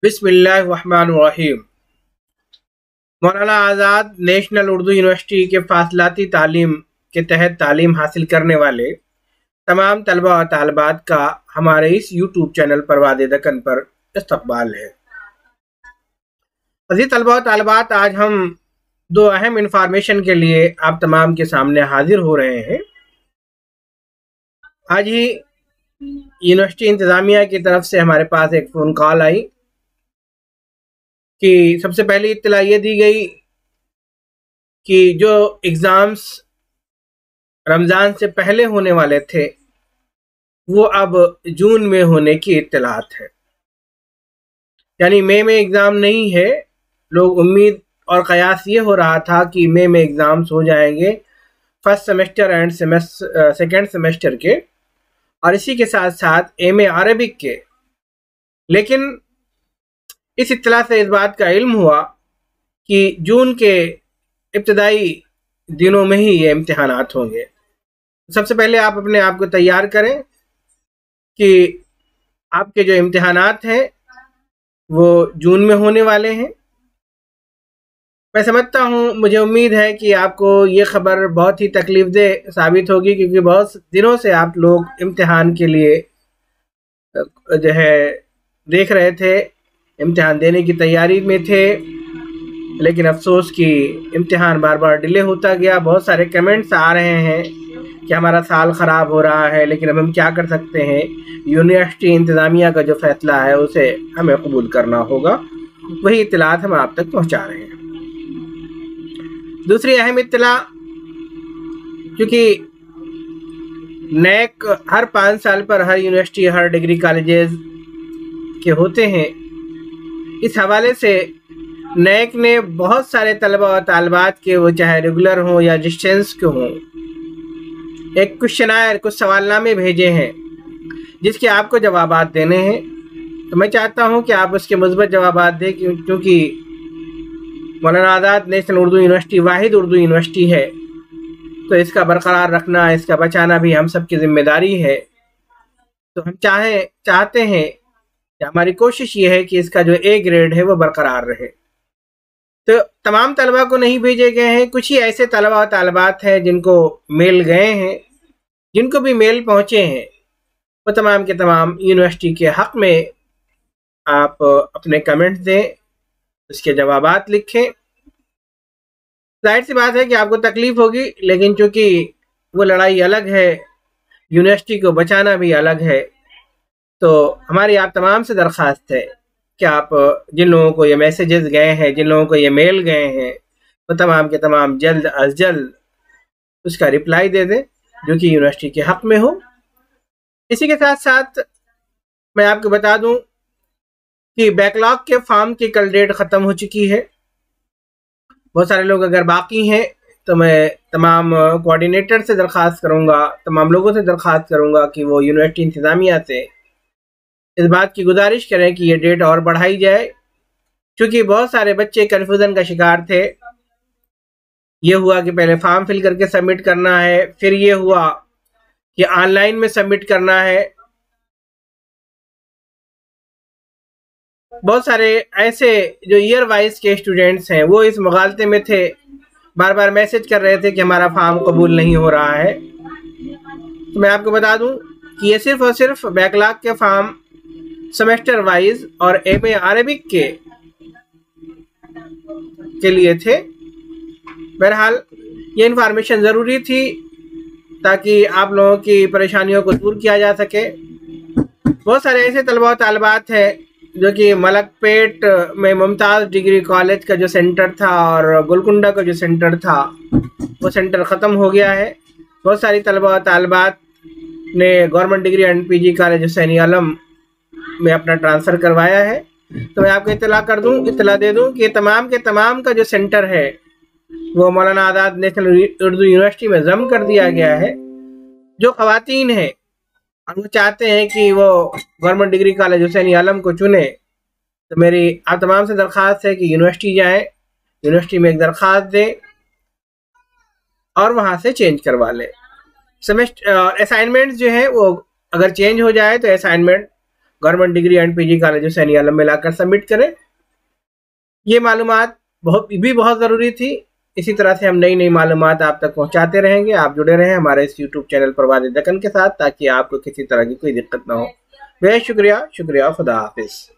बिस्मिल्लाहिर्रहमानिर्रहीम। मौलाना आज़ाद national Urdu university के फासलाती तालीम के तहत तालीम हासिल करने वाले तमाम तलबा और तालिबात का हमारे इस यूट्यूब चैनल परवाज़ दक्कन पर इस्तक़बाल है। अज़ीज़ तलबा और तालिबात, आज हम दो अहम इंफॉर्मेशन के लिए आप तमाम के सामने हाजिर हो रहे हैं। आज ही यूनिवर्सिटी इंतज़ामिया की तरफ से हमारे पास एक फ़ोन कॉल आई कि सबसे पहली इत्तला ये दी गई कि जो एग्ज़ाम्स रमज़ान से पहले होने वाले थे वो अब जून में होने की इत्तलात है। यानी मई में एग्ज़ाम नहीं है। लोग उम्मीद और क़यास ये हो रहा था कि मई में एग्ज़ाम्स हो जाएंगे first semester and second semester के, और इसी के साथ साथ एम.ए. अरबिक के। लेकिन इस इत्तला से इस बात का इल्म हुआ कि जून के इब्तदाई दिनों में ही ये इम्तिहानात होंगे। सबसे पहले आप अपने आप को तैयार करें कि आपके जो इम्तिहानात हैं वो जून में होने वाले हैं। मैं समझता हूँ, मुझे उम्मीद है कि आपको ये ख़बर बहुत ही तकलीफ़देह साबित होगी, क्योंकि बहुत दिनों से आप लोग इम्तिहान के लिए जो है देख रहे थे, इम्तिहान देने की तैयारी में थे, लेकिन अफसोस कि इम्तिहान बार बार डिले होता गया। बहुत सारे कमेंट्स आ रहे हैं कि हमारा साल ख़राब हो रहा है, लेकिन अब हम क्या कर सकते हैं, यूनिवर्सिटी इंतज़ामिया का जो फ़ैसला है उसे हमें कबूल करना होगा। वही इत्तलात हम आप तक पहुँचा रहे हैं। दूसरी अहम इत्तला, क्योंकि नैक हर 5 साल पर हर यूनिवर्सिटी, हर डिग्री कॉलेजेस के होते हैं, इस हवाले से नैक ने बहुत सारे तलबा और तालिबात के, वो चाहे रेगुलर हों या डिस्टेंस के हों, एक क्वेश्चनायर, कुछ सवालनामे भेजे हैं जिसके आपको जवाबात देने हैं। तो मैं चाहता हूं कि आप उसके मुस्बत जवाबात दें, क्योंकि मौलाना आज़ाद नेशनल उर्दू यूनिवर्सिटी वाहिद उर्दू यूनिवर्सिटी है, तो इसका बरकरार रखना, इसका बचाना भी हम सब की जिम्मेदारी है। तो हम चाहते हैं, हमारी कोशिश ये है कि इसका जो ए ग्रेड है वो बरकरार रहे। तो तमाम तलबा को नहीं भेजे गए हैं, कुछ ही ऐसे तलबा और तालिबात हैं जिनको मेल गए हैं। जिनको भी मेल पहुँचे हैं वो तमाम के तमाम यूनिवर्सिटी के हक़ में आप अपने कमेंट्स दें, उसके जवाबात लिखें। जाहिर सी बात है कि आपको तकलीफ़ होगी, लेकिन चूँकि वो लड़ाई अलग है, यूनिवर्सिटी को बचाना भी अलग है, तो हमारी आप तमाम से दरख्वास्त है कि आप जिन लोगों को ये मैसेजेस गए हैं, जिन लोगों को ये मेल गए हैं, वो तमाम के तमाम जल्द अज जल्द उसका रिप्लाई दे दें जो कि यूनिवर्सिटी के हक़ में हो। इसी के साथ साथ मैं आपको बता दूं कि बैकलॉग के फॉर्म की कल डेट ख़त्म हो चुकी है। बहुत सारे लोग अगर बाकी हैं तो मैं तमाम कोऑर्डिनेटर से दरख्वास्त करूँगा, तमाम लोगों से दरख्वास्त करूँगा कि वो यूनिवर्सिटी इंतज़ामिया से इस बात की गुजारिश करें कि ये डेट और बढ़ाई जाए, क्योंकि बहुत सारे बच्चे कन्फ्यूज़न का शिकार थे। ये हुआ कि पहले फॉर्म फिल करके सबमिट करना है, फिर ये हुआ कि ऑनलाइन में सबमिट करना है। बहुत सारे ऐसे जो ईयर वाइज के स्टूडेंट्स हैं वो इस मुगालते में थे, बार बार मैसेज कर रहे थे कि हमारा फॉर्म कबूल नहीं हो रहा है। तो मैं आपको बता दूं कि ये सिर्फ और सिर्फ बैकलॉग के फॉर्म सेमेस्टर वाइज और एम.ए. अरबिक के लिए थे। बहरहाल ये इन्फॉर्मेशन ज़रूरी थी ताकि आप लोगों की परेशानियों को दूर किया जा सके। बहुत सारे ऐसे तलबा और तालिबात हैं जो कि मलकपेट में मुमताज़ डिग्री कॉलेज का जो सेंटर था और गोलकुंडा का जो सेंटर था वो सेंटर ख़त्म हो गया है। बहुत सारी तलबा और तालिबात ने government degree and PG college Hussain Alam में अपना ट्रांसफ़र करवाया है। तो मैं आपको इत्तला दे दूं कि तमाम के तमाम का जो सेंटर है वो मौलाना आज़ाद नेशनल उर्दू यूनिवर्सिटी में ज़म कर दिया गया है। जो ख़वातीन हैं और वो चाहते हैं कि वो गवर्नमेंट डिग्री कॉलेज हुसैन आलम को चुने, तो मेरी आप तमाम से दरख्वास्त है कि यूनिवर्सिटी जाएं, यूनिवर्सिटी में एक दरख्वास्त दें और वहाँ से चेंज करवा लें। सेमेस्टर असाइनमेंट जो है वो अगर चेंज हो जाए तो assignment government degree and PG कॉलेजों से एनईआरएम मिलाकर सबमिट करें। ये मालूमात बहुत ज़रूरी थी। इसी तरह से हम नई नई मालूमात आप तक पहुंचाते रहेंगे। आप जुड़े रहें हमारे इस यूट्यूब चैनल प्रवाद दक्कन के साथ, ताकि आपको किसी तरह की कोई दिक्कत ना हो। बेहद शुक्रिया, खुदा हाफिज।